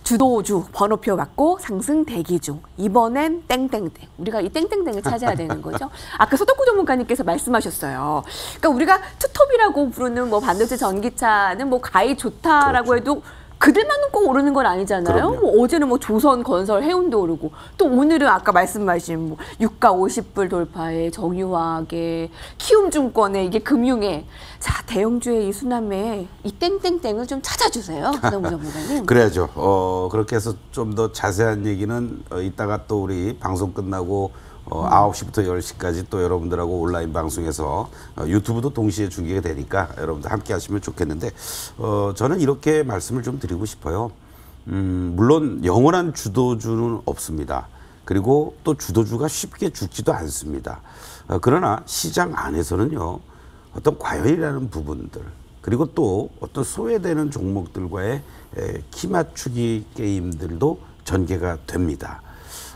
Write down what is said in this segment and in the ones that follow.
주도주 번호표 받고 상승 대기 중. 이번엔 땡땡땡. 우리가 이 땡땡땡을 찾아야 되는 거죠. 아까 서덕구 전문가님께서 말씀하셨어요. 그러니까 우리가 투톱이라고 부르는 뭐 반도체 전기차는 뭐 가히 좋다라고 그렇죠. 해도 그들만은 꼭 오르는 건 아니잖아요. 뭐 어제는 뭐 조선건설, 해운도 오르고 또 오늘은 아까 말씀하신 뭐 유가 50불 돌파에 정유화학에 키움증권에 이게 금융에 자 대형주의 이 수남에 이 땡땡땡을 좀 찾아주세요. 서덕구 전문가님. 그래야죠. 그렇게 해서 좀 더 자세한 얘기는 이따가 또 우리 방송 끝나고 9시부터 10시까지 또 여러분들하고 온라인 방송에서 유튜브도 동시에 중계가 되니까 여러분들 함께 하시면 좋겠는데 저는 이렇게 말씀을 좀 드리고 싶어요. 물론 영원한 주도주는 없습니다. 그리고 또 주도주가 쉽게 죽지도 않습니다. 그러나 시장 안에서는요. 어떤 과열이라는 부분들 그리고 또 어떤 소외되는 종목들과의 키 맞추기 게임들도 전개가 됩니다.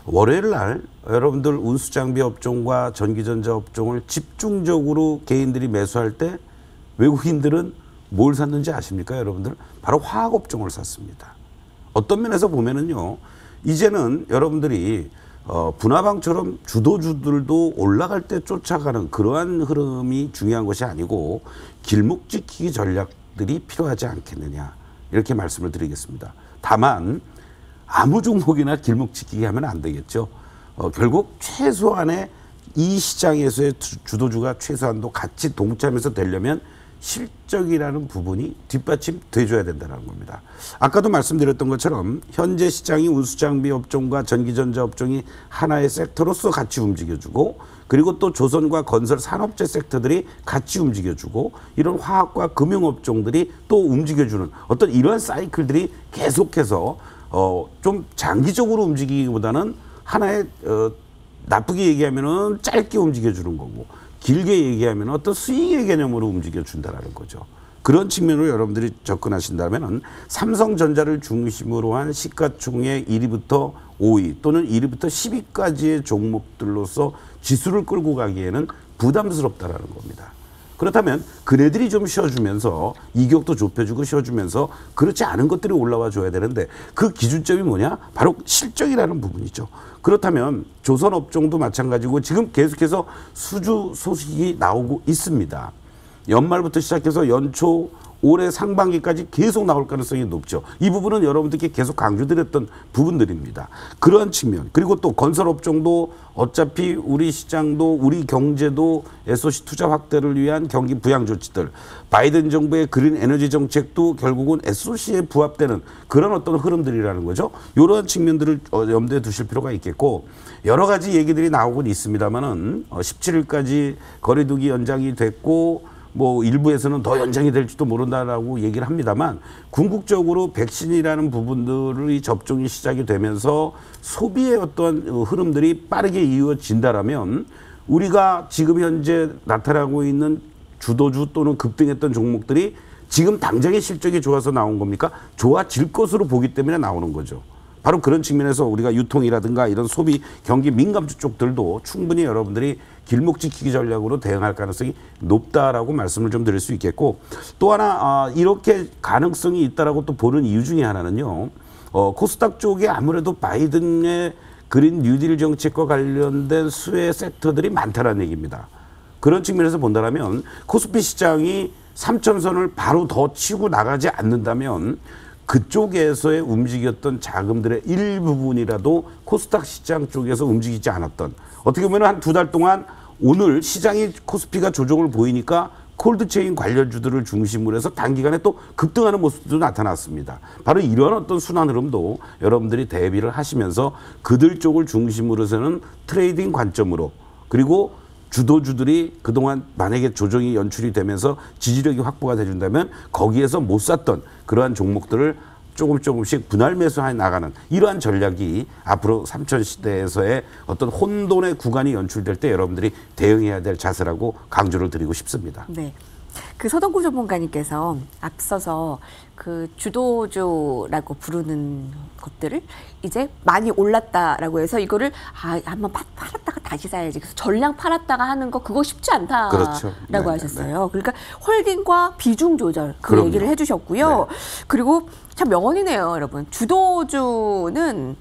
월요일 날 여러분들 운수장비 업종과 전기전자 업종을 집중적으로 개인들이 매수할 때 외국인들은 뭘 샀는지 아십니까 여러분들? 바로 화학 업종을 샀습니다. 어떤 면에서 보면은요. 이제는 여러분들이 분화방처럼 주도주들도 올라갈 때 쫓아가는 그러한 흐름이 중요한 것이 아니고 길목 지키기 전략들이 필요하지 않겠느냐 이렇게 말씀을 드리겠습니다. 다만 아무 종목이나 길목 지키기 하면 안 되겠죠. 결국 최소한의 이 시장에서의 주도주가 최소한도 같이 동참해서 되려면 실적이라는 부분이 뒷받침 돼줘야 된다는 겁니다. 아까도 말씀드렸던 것처럼 현재 시장이 운수장비 업종과 전기전자 업종이 하나의 섹터로서 같이 움직여주고 그리고 또 조선과 건설 산업재 섹터들이 같이 움직여주고 이런 화학과 금융업종들이 또 움직여주는 어떤 이러한 사이클들이 계속해서 좀 장기적으로 움직이기보다는 하나의 나쁘게 얘기하면은 짧게 움직여주는 거고 길게 얘기하면 어떤 스윙의 개념으로 움직여준다라는 거죠. 그런 측면으로 여러분들이 접근하신다면 삼성전자를 중심으로 한 시가총액 1위부터 5위 또는 1위부터 10위까지의 종목들로서 지수를 끌고 가기에는 부담스럽다라는 겁니다. 그렇다면 그네들이 좀 쉬어주면서 이격도 좁혀주고 쉬어주면서 그렇지 않은 것들이 올라와 줘야 되는데 그 기준점이 뭐냐? 바로 실적이라는 부분이죠. 그렇다면 조선업종도 마찬가지고 지금 계속해서 수주 소식이 나오고 있습니다. 연말부터 시작해서 연초 올해 상반기까지 계속 나올 가능성이 높죠. 이 부분은 여러분들께 계속 강조드렸던 부분들입니다. 그러한 측면 그리고 또 건설업종도 어차피 우리 시장도 우리 경제도 SOC 투자 확대를 위한 경기 부양 조치들 바이든 정부의 그린 에너지 정책도 결국은 SOC에 부합되는 그런 어떤 흐름들이라는 거죠. 이러한 측면들을 염두에 두실 필요가 있겠고 여러 가지 얘기들이 나오곤 있습니다만은 17일까지 거리두기 연장이 됐고 뭐 일부에서는 더 연장이 될지도 모른다라고 얘기를 합니다만 궁극적으로 백신이라는 부분들이 접종이 시작이 되면서 소비의 어떤 흐름들이 빠르게 이루어진다라면 우리가 지금 현재 나타나고 있는 주도주 또는 급등했던 종목들이 지금 당장의 실적이 좋아서 나온 겁니까? 좋아질 것으로 보기 때문에 나오는 거죠. 바로 그런 측면에서 우리가 유통이라든가 이런 소비 경기 민감주 쪽들도 충분히 여러분들이 길목 지키기 전략으로 대응할 가능성이 높다라고 말씀을 좀 드릴 수 있겠고 또 하나 이렇게 가능성이 있다라고 또 보는 이유 중에 하나는요. 코스닥 쪽에 아무래도 바이든의 그린 뉴딜 정책과 관련된 수혜 섹터들이 많다는 얘기입니다. 그런 측면에서 본다면 코스피 시장이 3,000선을 바로 더 치고 나가지 않는다면 그쪽에서의 움직였던 자금들의 일부분이라도 코스닥 시장 쪽에서 움직이지 않았던 어떻게 보면 한 2달 동안 오늘 시장이 코스피가 조정을 보이니까 콜드체인 관련주들을 중심으로 해서 단기간에 또 급등하는 모습도 나타났습니다. 바로 이런 어떤 순환 흐름도 여러분들이 대비를 하시면서 그들 쪽을 중심으로 해서는 트레이딩 관점으로 그리고 주도주들이 그동안 만약에 조정이 연출이 되면서 지지력이 확보가 돼준다면 거기에서 못 샀던 그러한 종목들을 조금씩 분할 매수해 나가는 이러한 전략이 앞으로 3천 시대에서의 어떤 혼돈의 구간이 연출될 때 여러분들이 대응해야 될 자세라고 강조를 드리고 싶습니다. 네. 그 서동구 전문가님께서 앞서서 그 주도주라고 부르는 것들을 이제 많이 올랐다라고 해서 이거를 한번 팔았다가 다시 사야지. 그래서 전량 팔았다가 하는 거 그거 쉽지 않다라고 그렇죠. 하셨어요. 그러니까 홀딩과 비중 조절 그 그럼요. 얘기를 해주셨고요. 네. 그리고 참 명언이네요, 여러분. 주도주는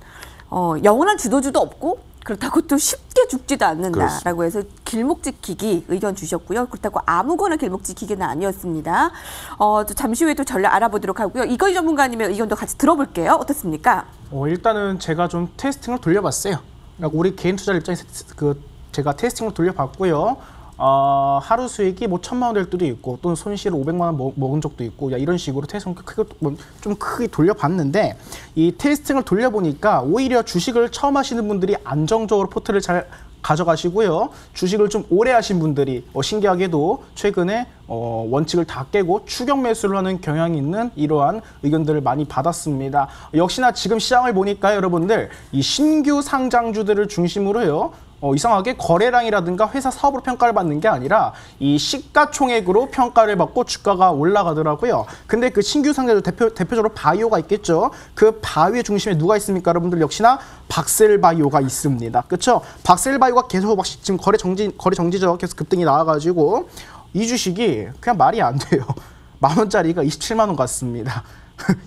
영원한 주도주도 없고 그렇다고 또 쉽게 죽지도 않는다라고 해서 길목 지키기 의견 주셨고요. 그렇다고 아무거나 길목 지키기는 아니었습니다. 또 잠시 후에 또 전략 알아보도록 하고요. 이건희 전문가님의 의견도 같이 들어볼게요. 어떻습니까? 일단은 제가 좀 테스팅을 돌려봤어요. 그러니까 우리 개인 투자 입장에서 제가 테스팅을 돌려봤고요. 하루 수익이 뭐 1,000만 원 될 때도 있고 또는 손실을 500만 원 먹은 적도 있고 이런 식으로 테스팅을 좀 크게 돌려봤는데 이 테스팅을 돌려보니까 오히려 주식을 처음 하시는 분들이 안정적으로 포트를 잘 가져가시고요. 주식을 좀 오래 하신 분들이 신기하게도 최근에 원칙을 다 깨고 추격 매수를 하는 경향이 있는 이러한 의견들을 많이 받았습니다. 역시나 지금 시장을 보니까 여러분들 이 신규 상장주들을 중심으로요. 이상하게 거래량이라든가 회사 사업으로 평가를 받는 게 아니라 이 시가총액으로 평가를 받고 주가가 올라가더라고요. 근데 그 신규 상장주 대표적으로 바이오가 있겠죠. 그 바이오의 중심에 누가 있습니까? 여러분들 역시나 박셀바이오가 있습니다. 그렇죠? 박셀바이오가 계속 막 지금 거래 정지죠. 계속 급등이 나와가지고 이 주식이 그냥 말이 안 돼요. 10,000원짜리가 27만 원 같습니다.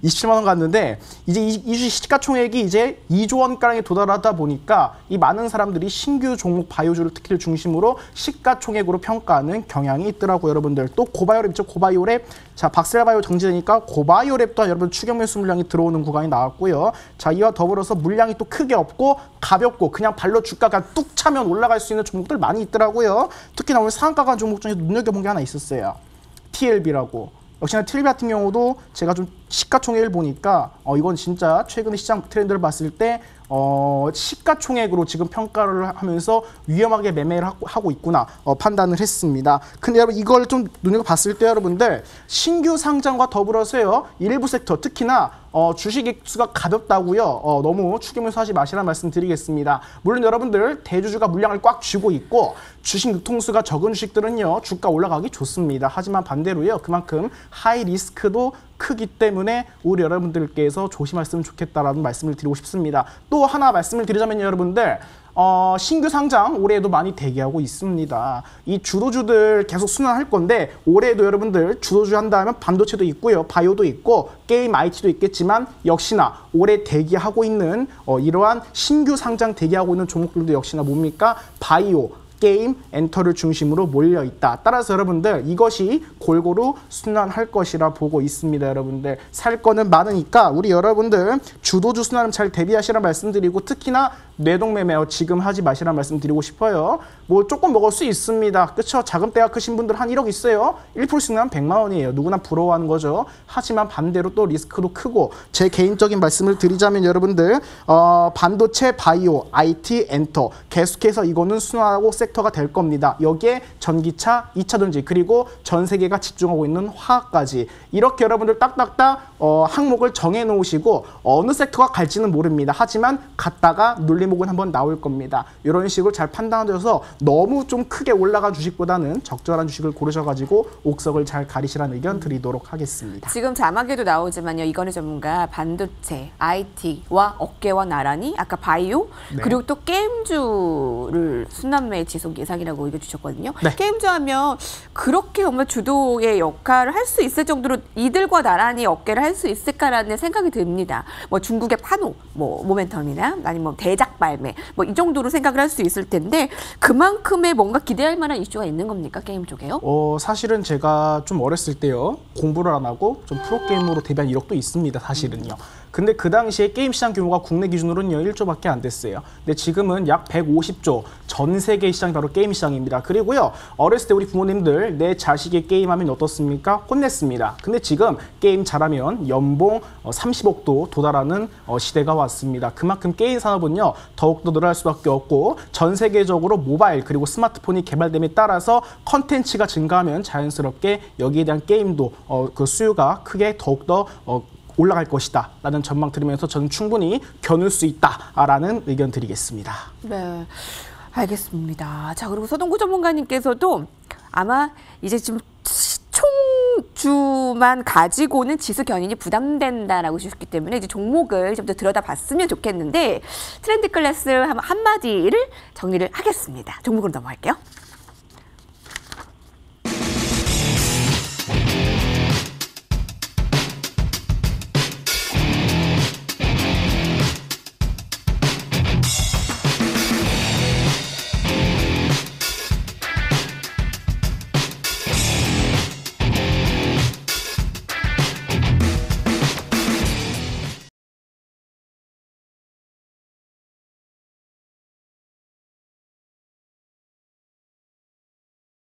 27만 원 갔는데 이제 이 주식 시가총액이 이제 2조 원가량에 도달하다 보니까 이 많은 사람들이 신규 종목 바이오주를 특히를 중심으로 시가총액으로 평가하는 경향이 있더라고요. 여러분들 또 고바이오랩 있죠. 고바이오랩. 자, 박셀바이오 정지되니까 고바이오랩 또한 여러분 추격 매수 물량이 들어오는 구간이 나왔고요. 자, 이와 더불어서 물량이 또 크게 없고 가볍고 그냥 발로 주가가 뚝 차면 올라갈 수 있는 종목들 많이 있더라고요. 특히나 오늘 상한가 간 종목 중에 눈여겨본 게 하나 있었어요. TLB라고. 역시나 TLB 같은 경우도 제가 좀 시가총액을 보니까 이건 진짜 최근에 시장 트렌드를 봤을 때 시가총액으로 지금 평가를 하면서 위험하게 매매를 하고 있구나 판단을 했습니다. 근데 여러분 이걸 좀 눈여겨봤을 때 여러분들 신규 상장과 더불어서요. 일부 섹터 특히나 주식 액수가 가볍다고요. 너무 추격매수 하지 마시라는 말씀 드리겠습니다. 물론 여러분들 대주주가 물량을 꽉 쥐고 있고 주식 유통수가 적은 주식들은요. 주가 올라가기 좋습니다. 하지만 반대로요. 그만큼 하이 리스크도 크기 때문에 우리 여러분들께서 조심하셨으면 좋겠다라는 말씀을 드리고 싶습니다. 또 하나 말씀을 드리자면 여러분들 신규 상장 올해에도 많이 대기하고 있습니다. 이 주도주들 계속 순환할 건데 올해에도 여러분들 주도주 한다면 반도체도 있고요. 바이오도 있고 게임 IT도 있겠지만 역시나 올해 대기하고 있는 이러한 신규 상장 대기하고 있는 종목들도 역시나 뭡니까? 바이오, 게임, 엔터를 중심으로 몰려있다. 따라서 여러분들 이것이 골고루 순환할 것이라 보고 있습니다. 여러분들 살 거는 많으니까 우리 여러분들 주도주 순환을 잘 대비하시라 말씀드리고 특히나 뇌동매매 지금 하지 마시라 말씀드리고 싶어요. 뭐 조금 먹을 수 있습니다. 그렇죠? 자금대가 크신 분들 한 1억 있어요. 1% 승리하면 100만 원이에요. 누구나 부러워하는 거죠. 하지만 반대로 또 리스크도 크고 제 개인적인 말씀을 드리자면 여러분들 반도체, 바이오, IT, 엔터 계속해서 이거는 순환하고 섹터가 될 겁니다. 여기에 전기차, 2차전지 그리고 전 세계가 집중하고 있는 화학까지 이렇게 여러분들 딱딱딱 항목을 정해 놓으시고 어느 섹터가 갈지는 모릅니다. 하지만 갔다가 눌림목은 한번 나올 겁니다. 이런 식으로 잘 판단하셔서 너무 좀 크게 올라간 주식보다는 적절한 주식을 고르셔가지고 옥석을 잘 가리시라는 의견 드리도록 하겠습니다. 지금 자막에도 나오지만요. 이건희 전문가 반도체, IT와 어깨와 나란히 아까 바이오 네. 그리고 또 게임주를 순환매 지속 예상이라고 얘기해 주셨거든요. 네. 게임주 하면 그렇게 정말 주도의 역할을 할 수 있을 정도로 이들과 나란히 어깨를 할 수 있을까라는 생각이 듭니다. 뭐 중국의 판호, 뭐 모멘텀이나 아니면 뭐 대작 발매 뭐 이 정도로 생각을 할 수 있을 텐데 그만큼의 뭔가 기대할 만한 이슈가 있는 겁니까? 게임 쪽에요? 사실은 제가 좀 어렸을 때요. 공부를 안 하고 좀 프로게이머로 데뷔한 이력도 있습니다. 사실은요. 근데 그 당시에 게임 시장 규모가 국내 기준으로는요 1조밖에 안 됐어요. 근데 지금은 약 150조 전 세계 시장이 바로 게임 시장입니다. 그리고요 어렸을 때 우리 부모님들 내 자식이 게임하면 어떻습니까? 혼냈습니다. 근데 지금 게임 잘하면 연봉 30억도 도달하는 시대가 왔습니다. 그만큼 게임 산업은요 더욱더 늘어날 수밖에 없고 전 세계적으로 모바일 그리고 스마트폰이 개발됨에 따라서 컨텐츠가 증가하면 자연스럽게 여기에 대한 게임도 그 수요가 크게 더욱더 올라갈 것이다 라는 전망 들으면서 저는 충분히 겨눌 수 있다라는 의견 드리겠습니다. 네, 알겠습니다. 자, 그리고 서동구 전문가님께서도 아마 이제 지금 주만 가지고는 지수 견인이 부담된다라고 주셨기 때문에 이제 종목을 좀 더 들여다봤으면 좋겠는데 트렌드 클래스 한마디를 정리를 하겠습니다. 종목으로 넘어갈게요.